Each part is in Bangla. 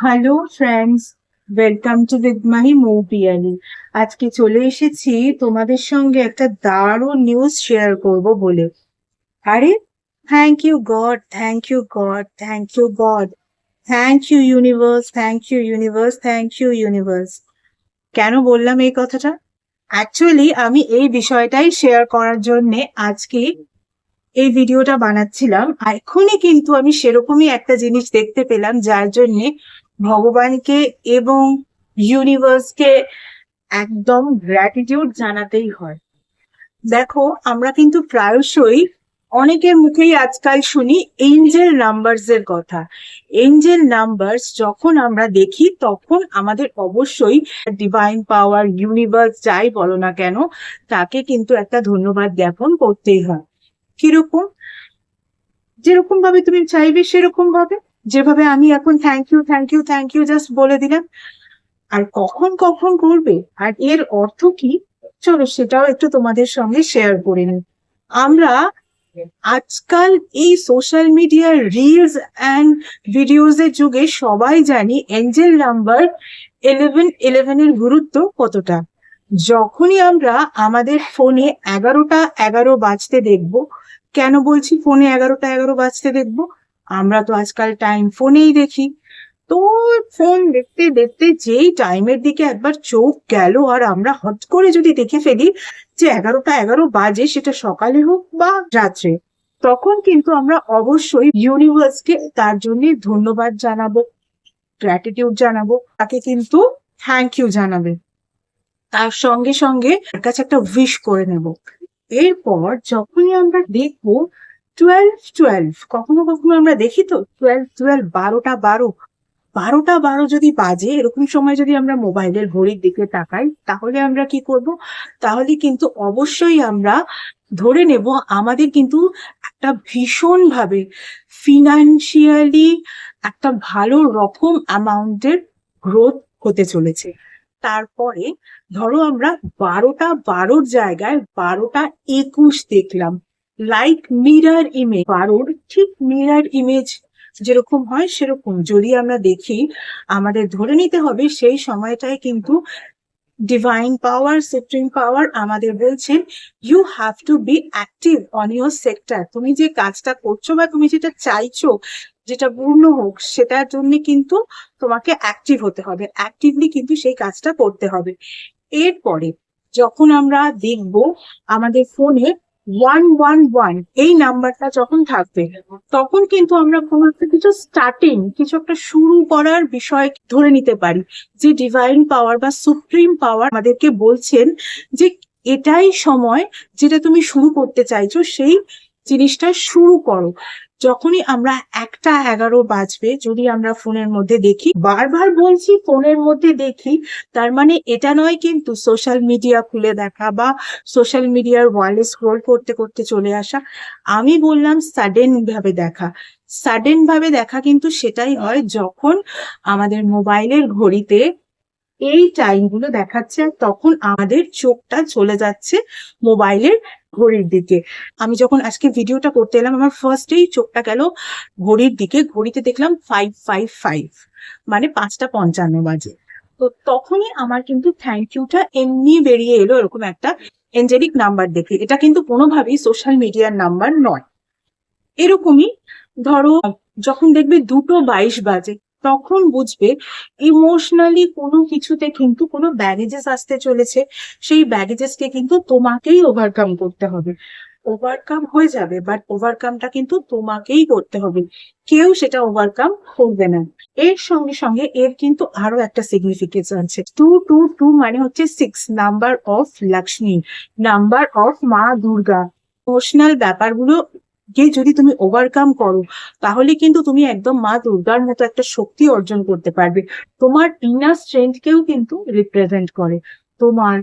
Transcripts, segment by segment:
Hello friends, welcome to with my Mou Piyali. আজকে চলে এসেছি তোমাদের সঙ্গে একটা দারুণ নিউজ শেয়ার করব বলে। আরে, thank you God, thank you God, thank you God, thank you universe, thank you universe, thank you universe. কেন বললাম এই কথাটা? অ্যাকচুয়ালি আমি এই বিষয়টাই শেয়ার করার জন্যে আজকে এই ভিডিওটা বানাচ্ছিলাম। এখনই কিন্তু আমি সেরকমই একটা জিনিস দেখতে পেলাম, যার জন্য ভগবানকে এবং ইউনিভার্সকে একদম গ্র্যাটিটিউড জানাতেই হয়। দেখো, আমরা কিন্তু প্রায়শই অনেকের মুখেই আজকাল শুনি এঞ্জেল নাম্বারস এর কথা। এঞ্জেল নাম্বারস যখন আমরা দেখি তখন আমাদের অবশ্যই ডিভাইন পাওয়ার, ইউনিভার্স যাই বলো না কেন, তাকে কিন্তু একটা ধন্যবাদ জ্ঞাপন করতেই হয়। কিরকম? যেরকম ভাবে তুমি চাইবে সেরকম ভাবে। যেভাবে আমি এখন thank you, thank you, thank you just বলে দিলাম। আর কখন কখন করবে আর এর অর্থ কি, চলো সেটাও একটু তোমাদের সঙ্গে শেয়ার করে নিই। আমরা আজকাল এই সোশ্যাল মিডিয়ার রিলস অ্যান্ড ভিডিওস এর যুগে সবাই জানি এঞ্জেল নাম্বার 1111 এর গুরুত্ব কতটা। যখনই আমরা আমাদের ফোনে 11টা 11 বাজতে দেখবো, কেন বলছি ফোনে 11টা 11 বাজতে দেখবো? আমরা তো আজকাল টাইম ফোনেই দেখি। তো ফোন দেখতে দেখতে যেই টাইমের দিকে একবার চোখ গেল আর আমরা হট করে যদি দেখে ফেলি যে 11টা 11 বাজে, সেটা সকালে হোক বা রাত্রে, তখন কিন্তু আমরা অবশ্যই ইউনিভার্সকে তার জন্য ধন্যবাদ জানাবো, গ্র্যাটিটিউড জানাবো, তাকে কিন্তু থ্যাংক ইউ জানাবে। তার সঙ্গে সঙ্গে তার কাছে একটা উইশ করে নেব। এরপর যখনই আমরা দেখবো 12 12, কখনো কখনো আমরা দেখি তো 12 12, 12টা 12, 12টা 12 যদি বাজে, এরকম সময় যদি আমরা মোবাইলের ঘড়ির দিকে তাকাই, তাহলে আমরা কি করব? তাহলে কিন্তু অবশ্যই আমরা ধরে নেব আমাদের কিন্তু একটা ভীষণ ভাবে ফিনান্সিয়ালি একটা ভালো রকম অ্যামাউন্টের গ্রোথ হতে চলেছে। তারপরে ধরো আমরা 12টা 12 জায়গায় 12টা 21 দেখলাম, লাইক মিরার ইমেজ, 12 ঠিক মিরার ইমেজ যেরকম হয় সেরকম যদি আমরা দেখি, আমাদের ধরে নিতে হবে সেই সময়টায় কিন্তু ডিভাইন পাওয়ার, সুপ্রিম পাওয়ার আমাদের বলছেন you have to be active on your sector. তুমি যে কাজটা করছো বা তুমি যেটা চাইছো যেটা পূর্ণ হোক, সেটার জন্য কিন্তু তোমাকে অ্যাক্টিভ হতে হবে, অ্যাক্টিভলি কিন্তু সেই কাজটা করতে হবে। এরপরে যখন আমরা দেখব আমাদের ফোনে 111 এই নাম্বারটা যখন থাকবে, তখন কিন্তু আমরা কোনো একটা কিছু স্টার্টিং, কিছু একটা শুরু করার বিষয় ধরে নিতে পারি, যে ডিভাইন পাওয়ার বা সুপ্রিম পাওয়ার আমাদেরকে বলছেন যে এটাই সময়, যেটা তুমি শুরু করতে চাইছো সেই জিনিসটা শুরু করো। যখনই আমরা 1টা 11 বাজবে যদি আমরা ফোনের মধ্যে দেখি, বারবার বলছি ফোনের মধ্যে দেখি, তার মানে এটা নয় কিন্তু সোশ্যাল মিডিয়া খুলে দেখা বা সোশ্যাল মিডিয়ার ওয়ালে স্ক্রোল করতে করতে চলে আসা। আমি বললাম সাডেন ভাবে দেখা। সাডেন ভাবে দেখা কিন্তু সেটাই হয় যখন আমাদের মোবাইলের ঘড়িতে এই টাইমগুলো দেখাচ্ছে আর তখন আমাদের চোখটা চলে যাচ্ছে মোবাইলের ঘড়ির দিকে। আমি যখন আজকে ভিডিওটা করতে এলাম, আমার ফার্স্টেই চোখটা গেল ঘড়ির দিকে, ঘড়িতে দেখলাম 555, মানে 5টা 55 বাজে। তো তখনই আমার কিন্তু থ্যাংক ইউটা এমনি বেরিয়ে এলো, এরকম একটা এঞ্জেলিক নাম্বার দেখে। এটা কিন্তু কোনোভাবেই সোশ্যাল মিডিয়ার নাম্বার নয়। এরকমই ধরো যখন দেখবে 2টো 22 বাজে, তখন বুঝবে ইমোশনালি কোনো কিছুতে কিন্তু কোনো ব্যাগেজেস আসতে চলেছে। সেই ব্যাগেজেসকে কিন্তু তোমাকেই ওভারকাম করতে হবে। ওভারকাম হয়ে যাবে, বাট ওভারকামটা কিন্তু তোমাকেই করতে হবে, কেউ সেটা ওভারকাম করবে না। এর সঙ্গে সঙ্গে এর কিন্তু আরো একটা সিগনিফিকেন্স আছে। 222 মানে হচ্ছে 6, number of Lakshmi, number of মা দুর্গা। ইমোশনাল ব্যাপারগুলো কে যদি তুমি ওভারকাম করো, তাহলে কিন্তু তুমি একদম মা দুর্গার মতো একটা শক্তি অর্জন করতে পারবে। তোমার ইনার স্ট্রেংথকেও কিন্তু রিপ্রেজেন্ট করে। তোমার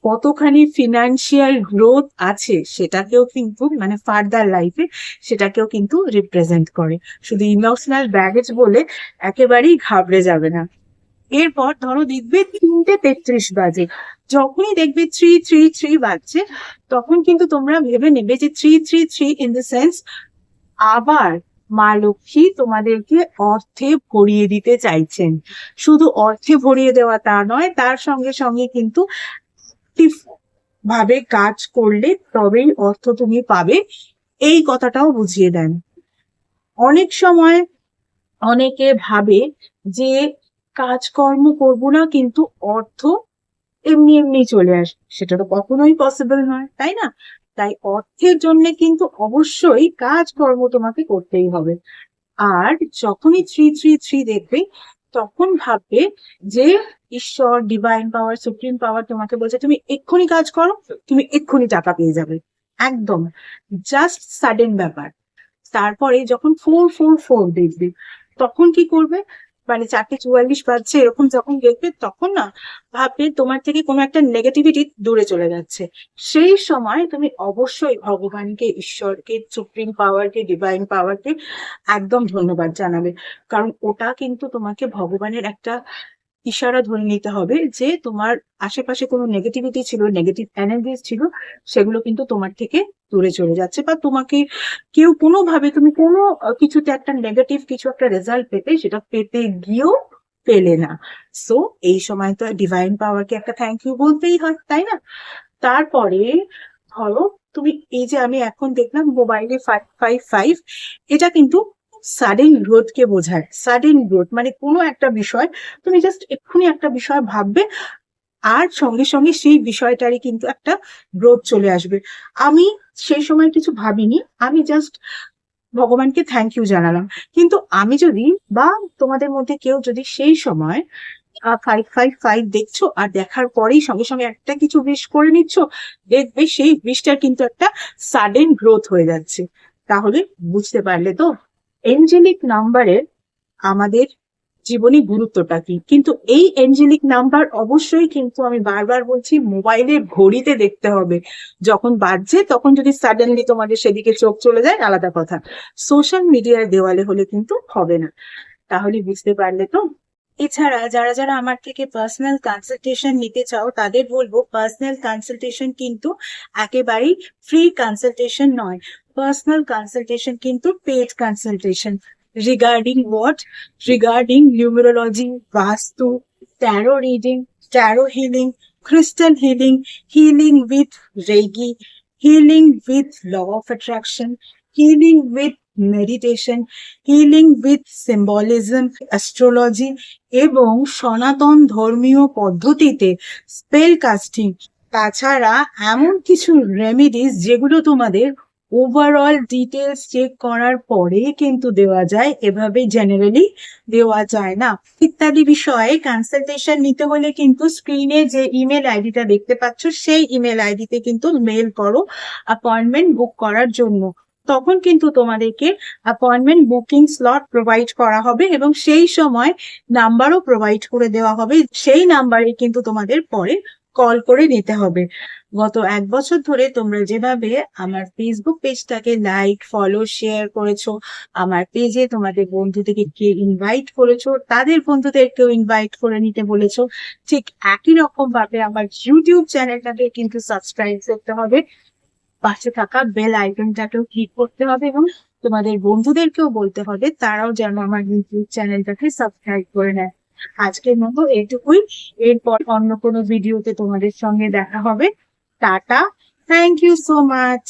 কতখানি ফিনান্সিয়াল গ্রোথ আছে সেটাকেও কিন্তু, মানে ফার্দার লাইফে সেটাকেও কিন্তু রিপ্রেজেন্ট করে। শুধু ইমোশনাল ব্যাগেজ বলে একেবারেই ঘাবড়ে যাবে না। এরপর ধরো দেখবে 3টে 33 বাজে, যখনই দেখবে 333 বাজছে, তখন কিন্তু তোমরা ভেবে নেবে যে 333 ইন দ্য সেন্স আবার মা লক্ষ্মী তোমাদেরকে অর্থে ভরিয়ে দিতে চাইছেন। শুধু অর্থে ভরিয়ে দেওয়া তা নয়, তার সঙ্গে সঙ্গে কিন্তু active ভাবে কাজ করলে তবেই অর্থ তুমি পাবে, এই কথাটাও বুঝিয়ে দেন। অনেক সময় অনেকে ভাবে যে কাজকর্ম করব না কিন্তু অর্থ এমনি এমনি চলে আসবে, সেটা তো কখনোই পসিবল নয়, তাই না? তাই অর্থের জন্য কিন্তু অবশ্যই কাজকর্ম তোমাকে করতেই হবে। আর যখনই 333 দেখবে তখন ভাববে যে ঈশ্বর, ডিভাইন পাওয়ার, সুপ্রিম পাওয়ার তোমাকে বলছে তুমি এক্ষুনি কাজ করো, তুমি এক্ষুনি টাকা পেয়ে যাবে। একদম জাস্ট সাডেন ব্যাপার। তারপরে যখন 444 দেখবে তখন কি করবে, মানে 4:44 বাজছে এরকম যখন দেখবে তখন না ভাববে তোমার থেকে কোনো একটা নেগেটিভিটি দূরে চলে যাচ্ছে। সেই সময় তুমি অবশ্যই ভগবানকে, ঈশ্বরকে, সুপ্রিম পাওয়ারকে, ডিভাইন পাওয়ারকে একদম ধন্যবাদ জানাবে। কারণ ওটা কিন্তু তোমাকে ভগবানের একটা ইশারা ধরে নিতে হবে যে তোমার আশেপাশে কোনো নেগেটিভিটি ছিল, নেগেটিভ এনার্জিস ছিল, সেগুলো কিন্তু তোমার থেকে দূরে চলে যাচ্ছে, বা তোমাকে কেউ কোনোভাবে, তুমি কোনো কিছুতে একটা নেগেটিভ কিছু একটা রেজাল্ট পেতে, সেটা পেতে গিয়েও পেলে না। সো এই সময় তো ডিভাইন পাওয়ারকে একটা থ্যাংক ইউ বলতেই হয়, তাই না? তারপরে ধরো তুমি এই যে আমি এখন দেখলাম মোবাইলে 555, এটা কিন্তু সাডেন গ্রোথ কে বোঝায়। সাডেন গ্রোথ মানে কোনো একটা বিষয় তুমি জাস্ট এক্ষুনি একটা বিষয় ভাববে আর সঙ্গে সঙ্গে সেই বিষয়টারই কিন্তু একটা গ্রোথ চলে আসবে। আমি সেই সময় কিছু ভাবিনি, আমি জাস্ট ভগবানকে থ্যাংক ইউ জানালাম। কিন্তু আমি যদি, বা তোমাদের মধ্যে কেউ যদি সেই সময় 555 দেখছো আর দেখার পরেই সঙ্গে সঙ্গে একটা কিছু উইশ করে নিচ্ছ, দেখবে সেই উইশটার কিন্তু একটা সাডেন গ্রোথ হয়ে যাচ্ছে। তাহলে বুঝতে পারলে তো এঞ্জেলিক নাম্বারের আমাদের জীবনে গুরুত্বটা কি। কিন্তু এই এঞ্জেলিক নাম্বার অবশ্যই, কিন্তু আমি বারবার বলছি, মোবাইলের ঘড়িতে দেখতে হবে। যখন বাজছে তখন যদি সাডেনলি তোমাদের সেদিকে চোখ চলে যায় আলাদা কথা, সোশ্যাল মিডিয়ার দেওয়ালে হলে কিন্তু হবে না। তাহলে বুঝতে পারলে তো। এছাড়া যারা যারা আমার থেকে পার্সোনাল কনসালটেশন নিতে চাও তাদের বলবো, পার্সোনাল কনসালটেশন কিন্তু একেবারেই ফ্রি কনসালটেশন নয়। পার্সোনাল কনসালটেশন কিন্তু paid consultation. Regarding what? Regarding numerology, vastu, tarot reading, tarot healing, crystal healing, healing with Reiki, healing with law of attraction, healing with meditation, healing with symbolism, astrology এবং সনাতন ধর্মীয় পদ্ধতিতে স্পেল কাস্টিং। তাছাড়া এমন কিছু রেমেডিস যেগুলো তোমাদের ওভারঅল ডিটেলস চেক করার পরে কিন্তু দেওয়া যায়, এভাবে জেনারেলি দেওয়া যায় না। ইত্যাদি বিষয়ে কনসালটেশন নিতে হলে কিন্তু স্ক্রিনে যে ইমেল আইডিটা দেখতে পাচ্ছ সেই ইমেল আইডিতে কিন্তু মেল করো অ্যাপয়েন্টমেন্ট বুক করার জন্য। তখন কিন্তু তোমাদেরকে অ্যাপয়েন্টমেন্ট বুকিং স্লট প্রোভাইড করা হবে এবং সেই সময় নাম্বারও প্রোভাইড করে দেওয়া হবে। সেই নাম্বারে কিন্তু তোমাদের পরে কল করে নিতে হবে। গত 1 বছর ধরে তোমরা যেভাবে আমার ফেসবুক পেজটাকে লাইক, ফলো, শেয়ার করেছো, আমার পেজে তোমাদের বন্ধুদেরকে ইনভাইট করেছো, তাদের বন্ধুদেরকেও ইনভাইট করে নিতে বলেছো, ঠিক একই রকম ভাবে আমার ইউটিউব চ্যানেলটাকে কিন্তু সাবস্ক্রাইব করতে হবে, পাশে থাকা বেল আইকনটাকেও ক্লিক করতে হবে এবং তোমাদের বন্ধুদেরকেও বলতে হবে তারাও যেন আমার ইউটিউব চ্যানেলটাকে সাবস্ক্রাইব করে নেয়। আজকের মতো এইটুকুই। এরপর অন্য কোনো ভিডিওতে তোমাদের সঙ্গে দেখা হবে। Tata, thank you so much.